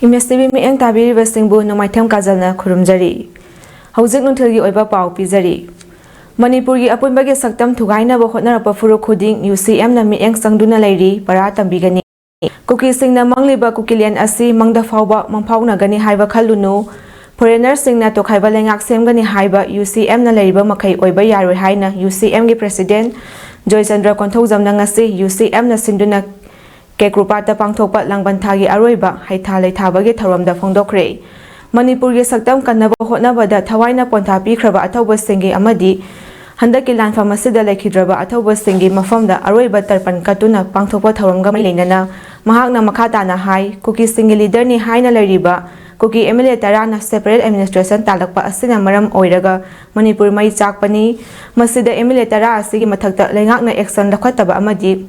MSTV mieng tabiribasingbu nomaitham kajalna khurumjari. Hauzik nunthilgi oiba pau pizari. Manipurgi apunbagi saktam thugainaba hotnarapa furuk khuding UCM na mieng sangduna lairi para tambigani. Kuki singna mangliba kukilian asi mangda fauba mangphaunagani haiba khalunu. Foreigner singna tokhaiba lengak semgani haiba UCM na lairiba makai oiba yaroi haina UCM gi president Joy Chandra Konthojamna ngasi UCM na sinduna Kekrupata pangthokpa langbanthagi aroiba haitha leithabagi thoramda phongdokre. Manipurgi saktam kannaba hotnabada thawaina pontha pikhraba athauba singi amadi handaki lanfam asida lekhidraba athauba singi mafamda aroiba tarpan katuna pangthokpa thoramga leinana mahakna makhatana hai kuki singi leader ni haina lariba kuki MLA tarana separate administration talakpa asina maram oiraga Manipur mai chakpani masida MLA tara asigi mathakta lengakna action lakhataba amadi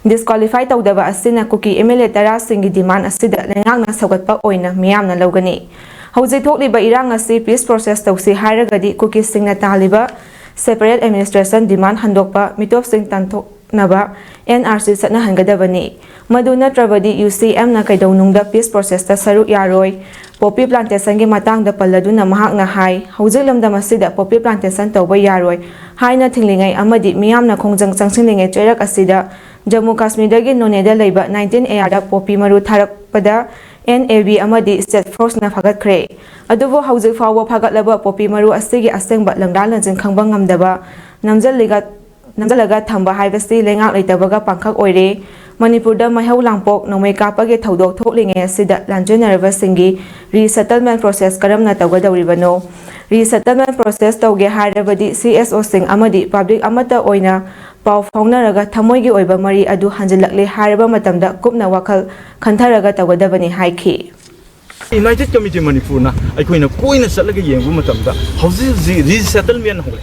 disqualify tawdaba asina kuki MLA tara singi demand asida lengakna sagatpa oina miyamna lawgani hauji thokliba irang asi peace process tawsi hairagadi kuki singna taliba separate administration demand handokpa mitop sing tanthoknaba NRC satna hangadabani maduna trabadi UCM na kaidawnungda peace process ta saruk yaroi poppy plantation gi matangda palladuna mahakna hai haujilamda masida poppy plantation tawba yaroi haina thinglingai amadi miyamna khongjang changsinlingai choirak asida Jammu Kashmir dagi noneda leiba 19 AR da poppy maru tharakpada NAB amadi state force na phagat khre adubo hauji fawa phagatlaba poppy maru asigi asengba langdal lanjin khangba ngamdaba namjalaga thamba haibasi lengak leitabaga pangkhak oire Manipur da mahau langpok nomai kapage thodok thoklingai asida lanjoinaraba singi resettlement process karamna tawgadawribano resettlement process tawge harabadi CSO sing amadi public amata oina pau faunaraga thamoigi oiba mari adu hanjilakle haraba matamda kupna wakal khantharaga tawgadabani haikhi United Committee Manipur na aikoina koina satlaga yengbu matamda hauji resettlement hole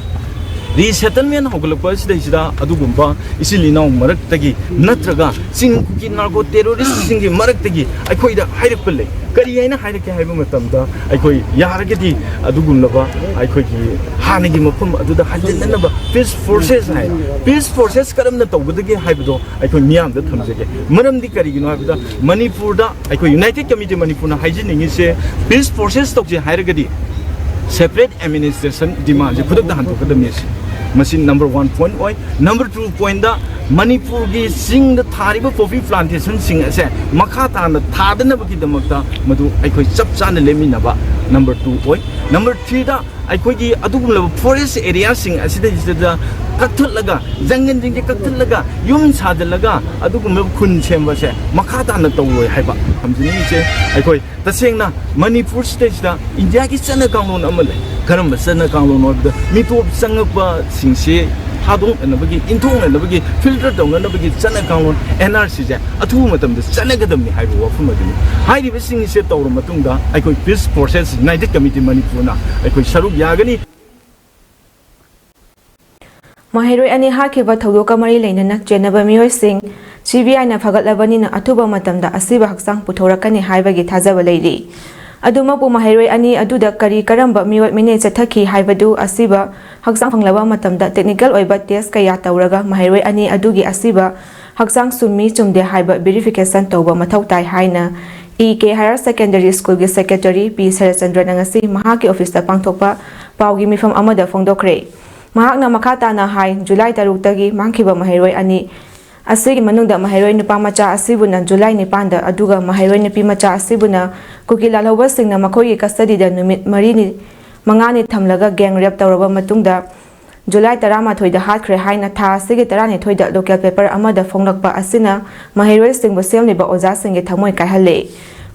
resettlement hoglakpa sida adugumba isilina maraktagi natraga sing ki narco terrorist singi maraktagi aikoida hairakpale kari aina hairake haiba matamda aikoi yaragedi adugumlaba aikoigi hanagi mafum aduda hajilnaba peace forces karamna tawgudagi haibdo aikoi miyamda thamjege maramdi karigino haibda Manipur da aikoi United Committee Manipur na haijiningi se peace forces tawje hairagedi separate administration demand je khuduk da hantukadamni machine number 1 point oi number 2 point da Manipur gi sing da thariba poppy plantation sing ase makha ta na thadana bagi damakta madu aikoi chapchana leminaba number 2 oi number 3 da aikoi gi adugumla forest area sing asida isida kakthulaga jangan jingje kakthulaga yum sadalaga adugumla khun semba se makha ta na tawoi haiba hamjini se aikoi tasengna Manipur state da India gi chana kanglon amale karamba chana kanglon obda mitop sangpa singse hadong anabagi intong anabagi filter dong anabagi chana kanglon NRC je athu matamda chanagadamni haibu wafumadini hairiba singse tawro matungda aikoi peace process United Committee Manipur na aikoi saruk yagani Mahiroi ani hakiba thodoka mari leinana chenaba miyoi sing CBI na phagatlabani na athuba matamda asiba haksang puthorakani haibagi thajaba leiri adumapu mahiroi ani aduda kari karamba miyoi mine chathaki haibadu asiba haksang phanglaba matamda technical oiba test kaya tawraga mahiroi ani adugi asiba haksang summi chumde haiba verification tawba mathau tai haina EK Higher Secondary School gi Secretary P Sarachandra ngasi mahaki office ta pangthokpa paugi mifam amada phongdokre mahakna makhata na hai July 3 tagi mangkhiba mahiroi ani asigi manungda mahiroi nupa macha asibuna July 9 da aduga mahiroi nupi macha asibuna kukila lawba singna makhoi custody da numit marini mangani thamlaga gang rape tawraba matungda July 13 da hatkre haina tha asigi 12 da local paper amada phonglakpa asina mahiroi singbu semliba oja singi thamoi kaihale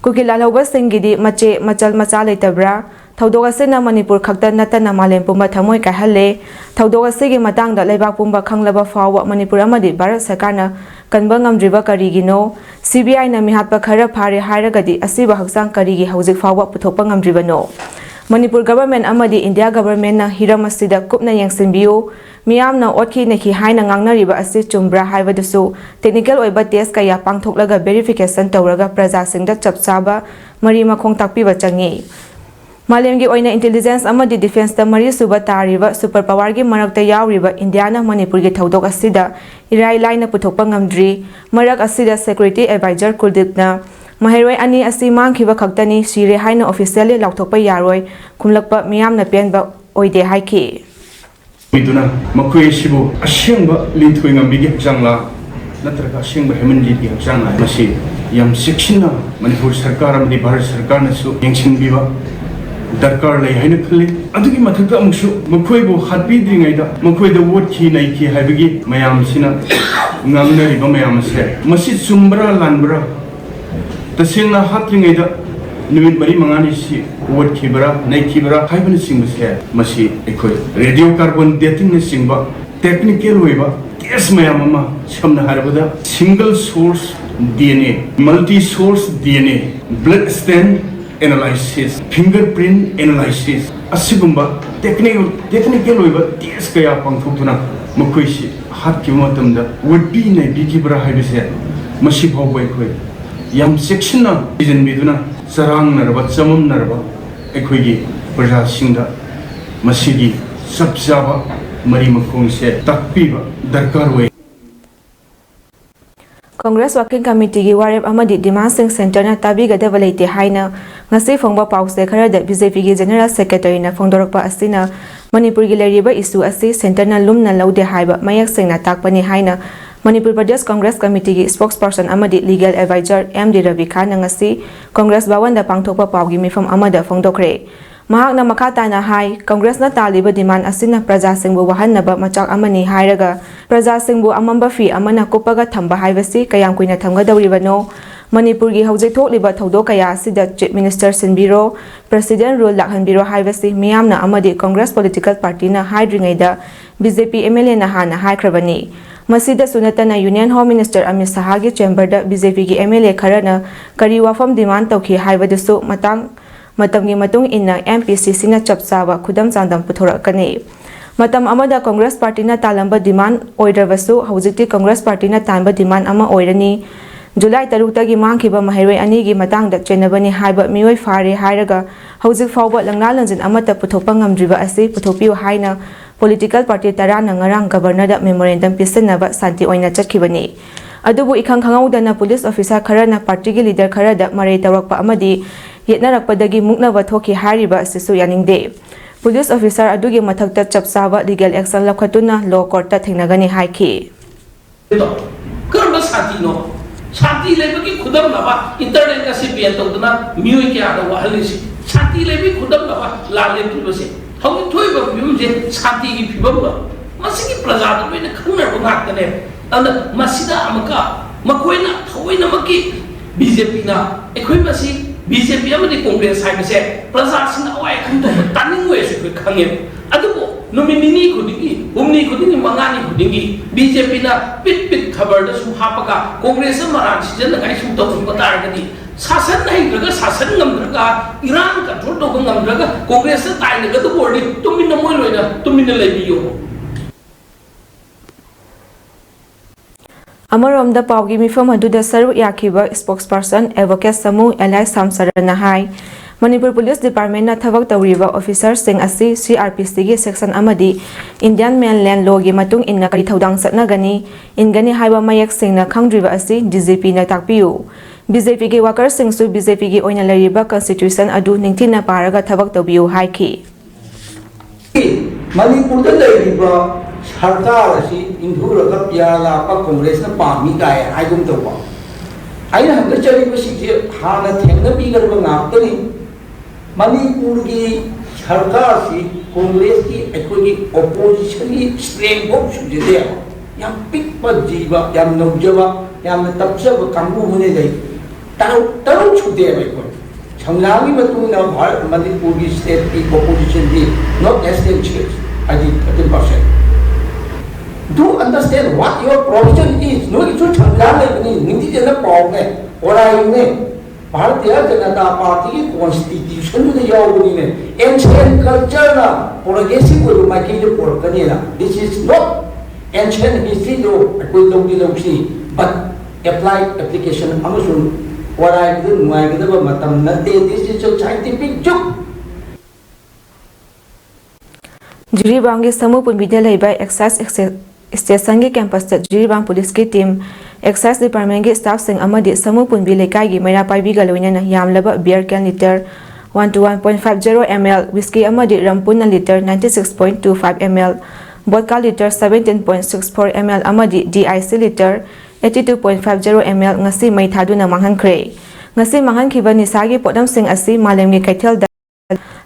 kukila lawba singidi mache machal macha leitabra Thaudok asina Manipur khakta natana malem pumba thamoi kaihale thaudok asigi matangda leibak pumba khanglaba fawa Manipur amadi Bharat Sarkarna kanba ngamdriba karigino CBI na mihatpa khara phare hairagadi asiba haksang karigi haujik fawa puthokpa ngamdribano Manipur government amadi India government na hiram asida kupna yangsinbiu miyamna otkhi nekhi haina ngangnariba asi chumbra haibadusu technical oiba test kaya pangthoklaga verification tawraga praja singda chapchaba mari makhong takpiba changi Malemgi oina intelligence amadi defense ta mari suba tariba super power gi marakta yawriba India na Manipur gi thodok asida irai laina puthokpa ngamdri marak asida security advisor Kuldip na Mahairoi ani asi mangkhiba khaktani sire haina officially lauthokpa yaroi khumlakpa miyamna penba oide haiki miduna makoi sibu asyangba linthui ngambigi hangla natraga asyangba hemen lidi hangla masi yam sikshina manipur sarkar amdi bharat sarkar na su yengsingbiba darkar lei haina khali adugi mathakta amuksu makoi bu hatbi dringaida makoi da wot khi nai khi haibigi mayam sina ngamna riba mayam se masi sumbra lanbra tasengna hatringaida numit mari mangani si wot khibra nai khibra haibani singba se masi ekoi radio carbon dating na singba technical weba case mayam ama samna harabada single source DNA multi source DNA blood stain analysis fingerprint analysis asigumba technical weba case kaya pangthokuna makoi si hat ki matamda would be nai bigibra haibase masi bhawbai khoi yam section na reason biduna sarang narba chamam narba ekhoigi praja singda masigi sabjaba mari makhong se takpiba darkar wei Congress Working Committee gi warep amadi demand sing center na tabi gadaba leite haina ngasi phongba pause khara da BJP gi General Secretary na phongdorakpa asina Manipur gi leriba issue asi center na lumna laude haiba mayak sing na takpani haina Manipur Pradesh Congress Committee gi spokesperson amadi legal advisor MD Ravi Khan ngasi Congress Bhawan da pangthokpa pawgi mifam amada phongdokre mahakna makata na hai Congress na taliba demand asina praja singbu wahanaba machak amani hairaga praja singbu amamba fi amana kopaga thamba haibasi kayam kuina thamga dawribano Manipur gi hojai thokliba thodo kaya asida Chief Minister Sinbiro President rule lakhanbiro haibasi miyamna amadi Congress political party na haidringaida BJP MLA na hana haikrabani Masida sunatana Union Home Minister Amit Shah gi chamber da BJP gi MLA kharana kari wafam demand tawki haibadasu matamgi matung inna MPCC na chapsawa khudam chandam puthorakani matam amada Congress party na talamba demand oidrabasu hojikti Congress party na tanba demand ama oirani July 3 tagi mangkhiba mahairoi ani gi matang da chenabani haiba mioi fare hairaga hojik fawba langna lanjin amata puthokpa ngamdriba asi puthopiu haina political party tara na ngarang governor da memorandum pisanaba santi oina chakhibani adubu ikhang khangaudana police officer kharana party gi leader kharada marai tawrakpa amadi yetnarakpadagi muknaba thoki hariba sisu yaningde police officer adugi mathakta chapsaba legal action lakhatuna law court ta thengnagani haiki karba santi lebagi khudam laba internet ka se bian tawduna mioi kya da wahalisi santi lebi khudam laba lale tubase hawi thoiba bimje santi gi pibamba masigi praja da mena khuna ko ngakane anda masida amaka makoina thoina maki BJP na ekhoi masi BJP amadi Congress haibase praja sing awai khunta taning we su khange adubo nominee khudingi umni khudingi mangani khudingi BJP na pit khabar da su hapaga Congress maran season na gai su to patar gadi sasan nahi draga sasan ngam draga Iran control to ngam draga Congress tai na gadu bordi tuminna moi loina tuminna lebiyo Amarom da pawgi mifam aduda saru yakhiba spokesperson advocate Samu Eli Samsarana hai Manipur Police Department na thabak tawriba officer sing asi CRPC gi section amadi Indian mainland law gi matung inna kari thodang satnagani ingani haiba mayak sing na khangdriba asi DGP na takpiu BJP gi worker sing su BJP gi oina lariba constitution adu ningthina paraga thabak tawbiu haiki Manipur da lariba सरकार असी इंधुरग प्याला पा कांग्रेस ना पामी गाय आइगम तवा आइना हम चली बसिजे हाना थेंगना बिगरब नाक्तनी मणिपुर की सरकार सी कांग्रेस की एकोगी ऑपोजिशन की स्ट्रेंथ ऑफ सुजेदे याम पिक प जीवा याम नौजवा याम तपसब कांगू होने जाई तारो छुदे बे को संग्रामी मतुना भारत मणिपुर की स्टेट की ऑपोजिशन की नॉट एस्टेब्लिश्ड अजी 30% Do understand what your provision is. No, it's not like Niti Jana Pong, or I name Bharatiya Janata Party Constitution to the Yawuni, ancient culture, progressive with my kid for Kanina. This is not ancient history, but applied application. Amazon, what I do, my Matam Nate, this is a scientific joke. Jiribangi Samu Punbidalai by Excess Station campus Jiribang Police team Excise Department ki staff sing amadi samu punbi lekai gi maira paibi ga loinana yamlaba beer can liter 1 to 1.50 ml, whiskey amadi rampuna liter 96.25 ml, vodka liter 17.64 ml amadi DIC liter 82.50 ml ngasi mai thaduna manghankre. Ngasi manghankiba nisagi podam sing asi malemgi kaithel da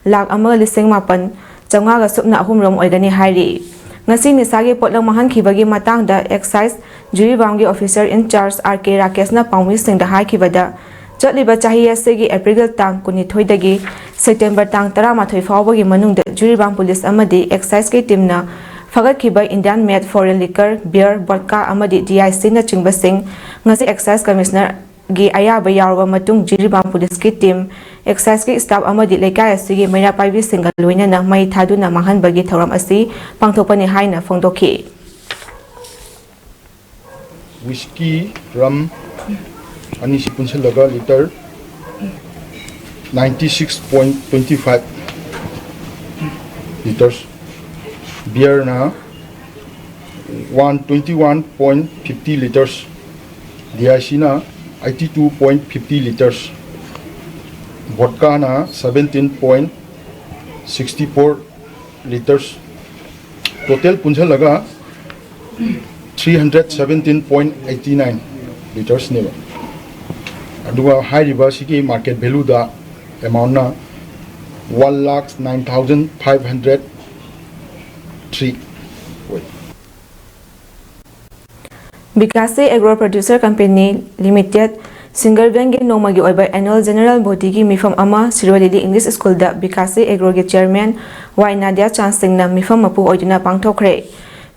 lakh ama lising mapan changa ga supna ahumrom oigani hairi. Ngasi nisagi potlang manghankibagi matangda excise jury banggi officer in charge RK Rakesh na pangwi sing da haikibada chatliba chahiya segi April tang 12 dagi September tang 13 fawbagi manungda jury bang police amadi excise ke team na fagatkiba Indian made foreign liquor beer vodka amadi DIC na chingbasing ngasi excise commissioner gi ayaba yarwa matung jury bang police ke team excise ke staff amadi lekai asigi maira paibi single loina na mai thaduna manghanbagi thoram asi pangthopani haina phongdokhi. Whiskey, rum, ani si punchalaga liter 96.25 liters. Beer na 121.50 liters. DIC na 82.50 liters. Vodka na 17.64 liters. Total punchalaga 317.89 liters neba. Aduga high riba siki market value da amount na 1,09,503. Bikasi Agro Producer Company Limited Single Bank Nomagi Oiba Annual General Body ki mifam ama Sirwali English School da Bikasi Agro ki Chairman Y Nadia Chansing na mifam mapu oiduna pangthokre.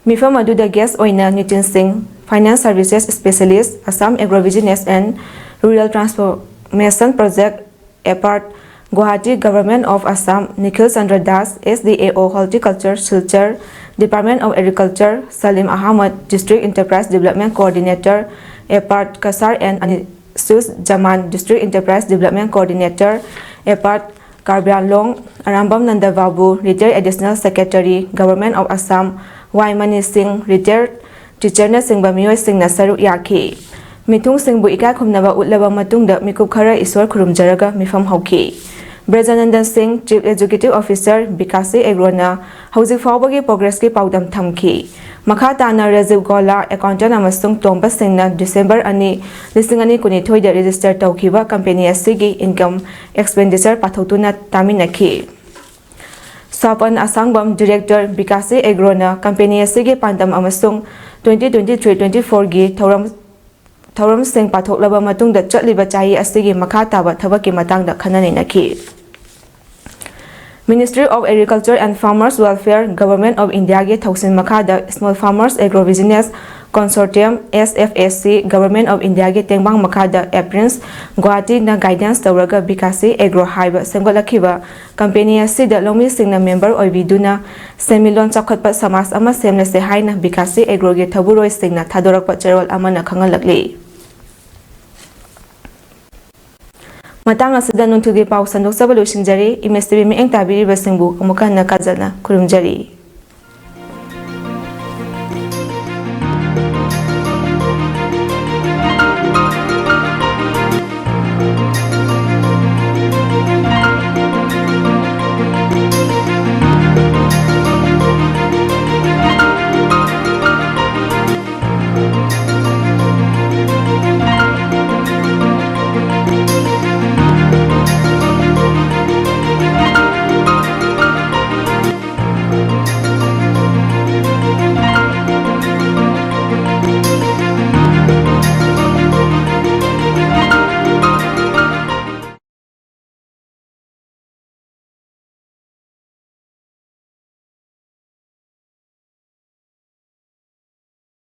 Mifam aduda guest oina Nitin Singh, Finance Services Specialist, Assam Agribusiness and Rural Transformation Project, APART, Guwahati Government of Assam, Nikhil Chandra Das, SDAO Horticulture, Silchar, Department of Agriculture, Salim Ahmad, District Enterprise Development Coordinator, APART, Kasar and Sus Jaman, District Enterprise Development Coordinator, APART, Karbian Long, Arambam Nanda Babu, Retired Additional Secretary, Government of Assam, Y Mani Singh, Retired Teacher na Singh Bamiyoy Singh na saruk yaki. Mitung Singh bu ikai khumnaba utlaba matungda mikup khara iswar khurumjaraga mifam hauki. Brajanandan Singh, Chief Executive Officer, Bikasi Agro na hauzik fawbagi progress ki paudam thamki. Makha tana Rajiv Gola, Accountant amasung Tomba Singh na December ani lisingani kunithoi da register tawkiba company asigi income expenditure pathotuna taminaki. Sapan Asangbam Director Bikasi Agro na company asigi pandam amasung 2023-24 gi Thoram Singh pathoklaba matungda chatliba chahi asigi makha taba thabaki matangda khananaki. Ministry of Agriculture and Farmers Welfare, Government of India ge thausin makhada Small Farmers Agro-Business Consortium SFSC, Government of India ge tengbang makhada Aprins Guwahati na guidance tawraga Bikasi Agro haiba semgolakhiba company asida lomi singna member oibiduna semilon chakhatpa samas ama semna se haina Bikasi Agro ge thaburoi singna thadorakpa cherol amana khangalakli. Matang asida nuntugi pau sandok sabalo shingjari imestibi mi eng tabiri basingbu amukan na kajana kurumjari.